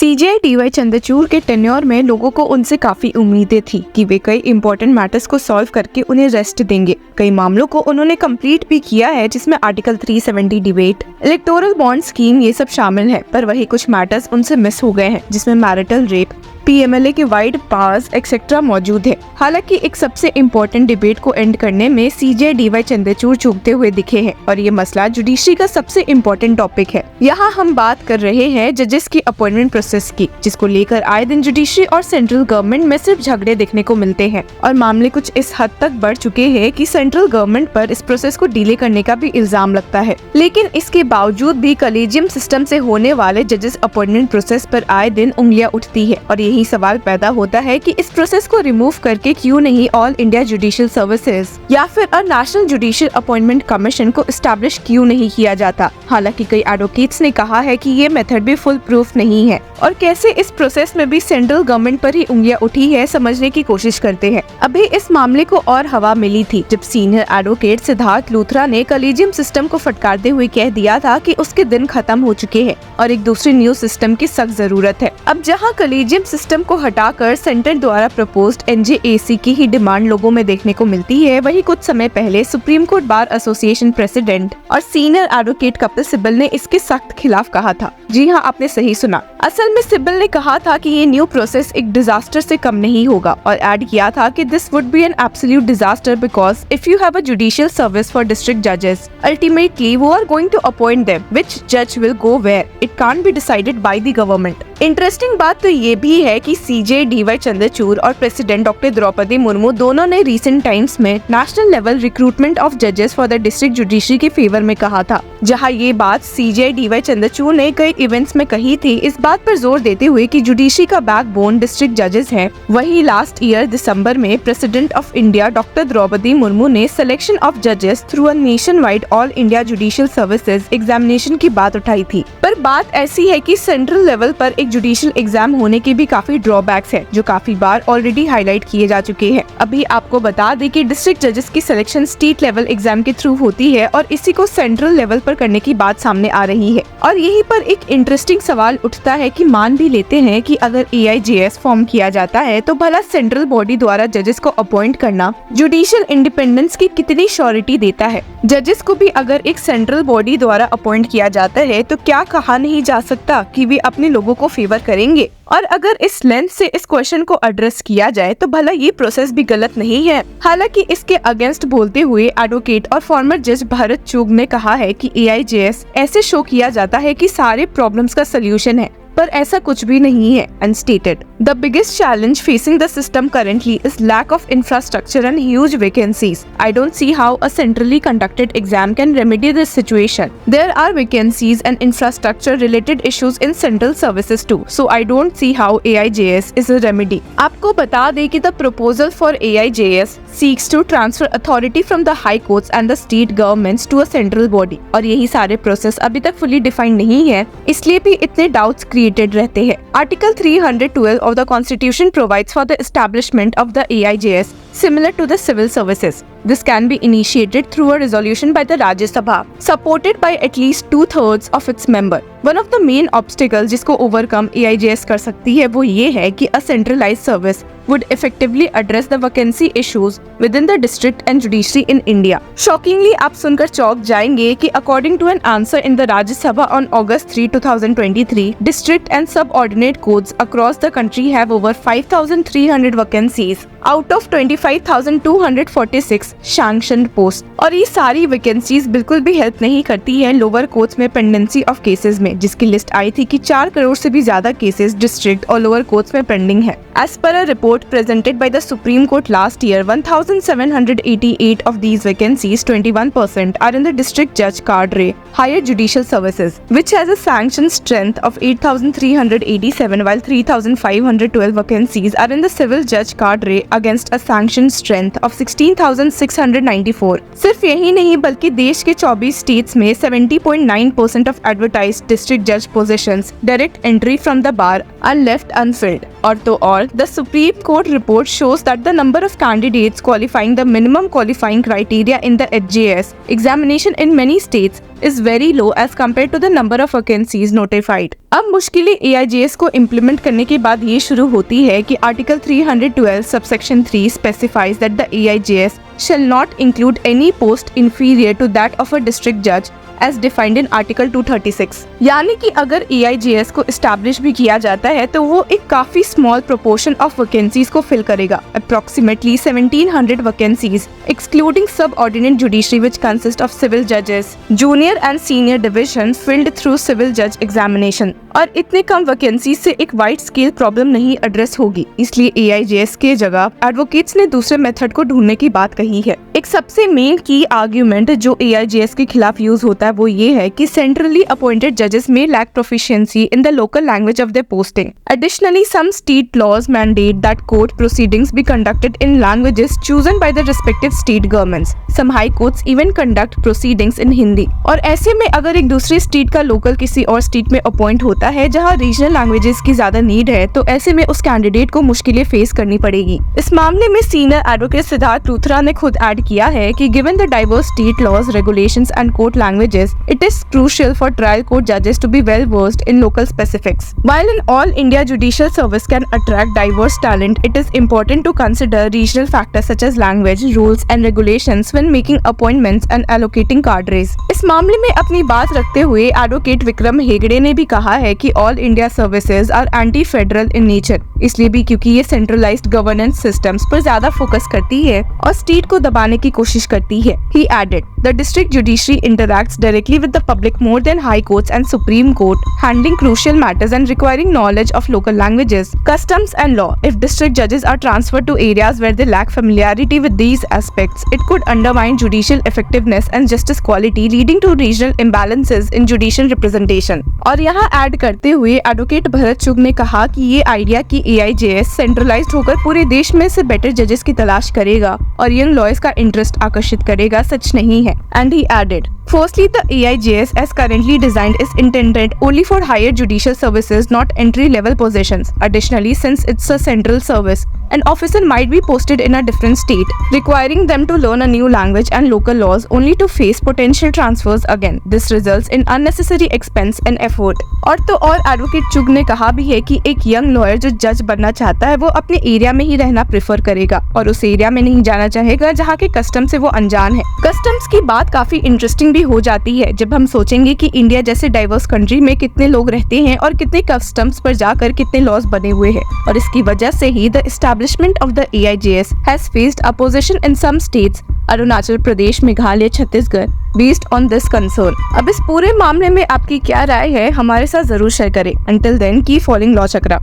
CJI D Y Chandrachud के tenure में लोगों को उनसे काफी उम्मीदें थी कि वे कई इंपॉर्टेंट मैटर्स को सॉल्व करके उन्हें रेस्ट देंगे। कई मामलों को उन्होंने कंप्लीट भी किया है, जिसमें article 370 debate, electoral bond scheme ये सब शामिल है। पर वही कुछ मैटर्स उनसे मिस हो गए हैं, जिसमें मैरिटल रेप, पीएमएलए के वाइड पावर्स एक्सेट्रा मौजूद है। हालांकि एक सबसे इम्पोर्टेंट डिबेट को एंड करने में सीजेआई डीवाई चंद्रचूड़ चूकते हुए दिखे हैं और ये मसला जुडिशरी का सबसे इम्पोर्टेंट टॉपिक है। यहाँ हम बात कर रहे हैं जजेस की अपॉइंटमेंट प्रोसेस की, जिसको लेकर आए दिन जुडिशरी और सेंट्रल गवर्नमेंट में सिर्फ झगड़े देखने को मिलते हैं और मामले कुछ इस हद तक बढ़ चुके हैं कि सेंट्रल गवर्नमेंट पर इस प्रोसेस को डिले करने का भी इल्जाम लगता है। लेकिन इसके बावजूद भी कॉलेजियम सिस्टम से होने वाले जजेस अपॉइंटमेंट प्रोसेस पर आए दिन उंगलियां उठती है और यही सवाल पैदा होता है कि इस प्रोसेस को रिमूव करके क्यों नहीं ऑल इंडिया जुडिशियल सर्विसेज या फिर नेशनल जुडिशियल अपॉइंटमेंट कमीशन को एस्टैब्लिश क्यों नहीं किया जाता। हालांकि कई एडवोकेट्स ने कहा है कि ये मेथड भी फुल प्रूफ नहीं है और कैसे इस प्रोसेस में भी सेंट्रल गवर्नमेंट पर ही उंगलियां उठी है समझने की कोशिश करते हैं। अभी इस मामले को और हवा मिली थी जब सीनियर एडवोकेट सिद्धार्थ लूथरा ने कॉलेजियम सिस्टम को फटकारते हुए कह दिया था कि उसके दिन खत्म हो चुके हैं और एक दूसरे न्यू सिस्टम की सख्त जरूरत है। अब जहां कॉलेजियम सिस्टम को हटाकर सेंटर द्वारा प्रपोज्ड एनजेएसी की ही डिमांड लोगों में देखने को मिलती है, वही कुछ समय पहले supreme court bar association president और सीनियर एडवोकेट कपिल सिब्बल ने इसके सख्त खिलाफ कहा था। जी हाँ, आपने सही सुना। असल में सिब्बल ने कहा था कि ये न्यू प्रोसेस एक डिजास्टर से कम नहीं होगा और ऐड किया था कि this would be an absolute disaster because if you have a judicial service for district जजेस, अल्टीमेटली वो are going to appoint them, which जज will go where, it can't be decided by the government. Interesting बात तो ये भी है कि CJI D Y Chandrachud और प्रेसिडेंट डॉक्टर द्रौपदी मुर्मू दोनों ने रिसेंट टाइम्स में नेशनल लेवल रिक्रूटमेंट ऑफ जजेस फॉर द डिस्ट्रिक्ट जुडिशरी के फेवर में कहा था। जहां ये बात सीजेआई डीवाई चंद्रचूड़ ने कई इवेंट्स में कही थी, इस बात पर जोर देते हुए कि जुडिशरी का बैकबोन डिस्ट्रिक्ट जजेस हैं। वही लास्ट ईयर दिसंबर में president of India doctor Droupadi Murmu ने सिलेक्शन ऑफ जजेस through a nation wide all India judicial services examination की बात उठाई थी। पर बात ऐसी है कि सेंट्रल लेवल पर एक जुडिशियल एग्जाम होने के भी काफी ड्रॉबैक्स है, जो काफी बार ऑलरेडी हाईलाइट किए जा चुके हैं। अभी आपको बता दें कि डिस्ट्रिक्ट जजेस की सिलेक्शन स्टेट लेवल एग्जाम के थ्रू होती है और इसी को सेंट्रल लेवल पर करने की बात सामने आ रही है। और यहीं पर एक इंटरेस्टिंग सवाल उठता है कि मान भी लेते हैं कि अगर AIJS फॉर्म किया जाता है तो भला सेंट्रल बॉडी द्वारा जजेस को अपॉइंट करना जुडिशियल इंडिपेंडेंस की कितनी श्योरिटी देता है। जजेस को भी अगर एक सेंट्रल बॉडी द्वारा अपॉइंट किया जाता है तो क्या कहा नहीं जा सकता कि वे अपने लोगों को फेवर करेंगे। और अगर इस लेंथ से इस क्वेश्चन को एड्रेस किया जाए तो भला ये प्रोसेस भी गलत नहीं है। हालांकि इसके अगेंस्ट बोलते हुए एडवोकेट और फॉर्मर जज भरत चूग ने कहा है कि AIJS ऐसे शो किया जाता है कि सारे प्रॉब्लम्स का सलूशन है, पर ऐसा कुछ भी नहीं है। Unstated the biggest challenge facing the system currently is lack of infrastructure and huge vacancies. I don't see how a centrally conducted exam can remedy this situation. There are vacancies and infrastructure related issues in central services too, so I don't see how AIJS is a remedy. आपको बता दें कि the proposal for AIJS seeks to transfer authority from the high courts and the state governments to a central body, और यही सारे process अभी तक fully defined नहीं है, इसलिए भी इतने डाउट्स क्रिएटेड रहते हैं। Article 312 of the Constitution provides for the establishment of the AIJS similar to the civil services. This can be initiated through a resolution by the Rajya Sabha, supported by at least 2/3 of its member. One of the main obstacles जिसको overcome AIJS कर सकती है वो ये है कि a centralized service would effectively address the vacancy issues within the district and judiciary in India. Shockingly, आप सुनकर चौंक जाएंगे कि according to an answer in the Rajya Sabha on August 3, 2023, district and subordinate courts across the country have over 5,300 vacancies out of 25,246 sanctioned posts. और ये सारी vacancies बिल्कुल भी हेल्प नहीं करती है लोअर कोर्ट्स में पेंडेंसी ऑफ केसेस में, जिसकी लिस्ट आई थी कि 4 करोड़ से भी ज्यादा केसेस डिस्ट्रिक्ट और लोअर कोर्ट्स में पेंडिंग है। As per a report presented by the Supreme Court last year, 1,788 of these vacancies, 21%, are in the district judge cadre, higher judicial services, which has a sanctioned strength of 8,387, while 3,512 vacancies are in the civil judge cadre against a sanctioned strength of 16,694. सिर्फ यही नहीं बल्कि देश के 24 states में 70.9% of advertised district judge positions, direct entry from the bar, are left unfilled. और तो और the supreme court report shows that the number of candidates qualifying the minimum qualifying criteria in the HJS examination in many states is very low as compared to the number of vacancies notified. अब मुश्किलें AIJS को implement करने के बाद ये शुरू होती है कि article 312 subsection 3 specifies that the AIJS shall not include any post inferior to that of a district judge as defined in Article 236. यानी कि अगर AIJS को एस्टैब्लिश भी किया जाता है तो वो एक काफी स्मॉल प्रोपोर्शन ऑफ वैकेंसीज को फिल करेगा, approximately 1700 vacancies, excluding subordinate judiciary which consist of civil judges, junior and senior division filled through civil judge examination. और इतने कम वैकेंसी से एक वाइड स्केल प्रॉब्लम नहीं एड्रेस होगी, इसलिए AIJS के जगह एडवोकेट्स ने दूसरे मेथड को ढूंढने की बात कही है। एक सबसे मेन की आर्ग्यूमेंट जो AIJS के खिलाफ यूज होता है वो ये है कि सेंट्रली अपॉइंटेड जजेस में lack proficiency in the local language of their posting. Additionally, some state laws mandate that court proceedings be conducted in languages chosen by the respective state governments. Some high courts even conduct proceedings in Hindi. और ऐसे में अगर एक दूसरे state का local किसी और state में अपॉइंट होता है जहां रीजनल लैंग्वेजेस की ज्यादा नीड है, तो ऐसे में उस कैंडिडेट को मुश्किलें फेस करनी पड़ेगी। इस मामले में सीनियर एडवोकेट सिद्धार्थ लूथरा ने खुद ऐड किया है कि given the diverse state laws, regulations and court languages, it is crucial for trial court judges to be well versed in local specifics. While an all India judicial service can attract diverse talent, it is important to consider regional factors such as language, rules and regulations when making appointments and allocating cadres. इस मामले में अपनी बात रखते हुए advocate Vikram Hegde ने भी कहा है कि all India services are anti federal in nature, इसलिए भी क्योंकि ये सेंट्रलाइज्ड गवर्नेंस सिस्टम्स पर ज्यादा फोकस करती है और स्टेट को दबाने की कोशिश करती है। He added, the district judiciary interacts directly with the public more than high courts and supreme court, handling crucial matters and requiring knowledge of local languages, customs and law. If district judges are transferred to areas where they lack familiarity with these aspects, it could undermine judicial effectiveness and justice quality, leading to regional imbalances in judicial representation. और यहाँ add करते हुए advocate Bharat चुग ने कहा कि ये idea कि AIJS centralised होकर पूरे देश में से बेटर जजेस की तलाश करेगा और यंग लॉयर्स का इंटरेस्ट आकर्षित करेगा, सच नहीं है। And he added, firstly, the AIJS as currently designed is intended only for higher judicial services, not entry-level positions. Additionally, since it's a central service, an officer might be posted in a different state, requiring them to learn a new language and local laws only to face potential transfers again. This results in unnecessary expense and effort. और advocate चुग ने कहा भी है कि एक young lawyer जो जज बनना चाहता है वो अपने एरिया में ही रहना प्रेफर करेगा और उस एरिया में नहीं जाना चाहेगा जहाँ के कस्टम से वो अनजान है। कस्टम्स की बात काफी इंटरेस्टिंग भी हो जाती है जब हम सोचेंगे कि इंडिया जैसे डाइवर्स कंट्री में कितने लोग रहते हैं और कितने कस्टम्स पर जाकर कितने लॉज बने हुए हैं, और इसकी वजह से ही the establishment of the AIJS has faced opposition in some states, Arunachal Pradesh, Meghalaya, Chhattisgarh, based on this concern. अब इस पूरे मामले में आपकी क्या राय है, हमारे साथ जरूर शेयर करें। Until then keep following law चक्रा।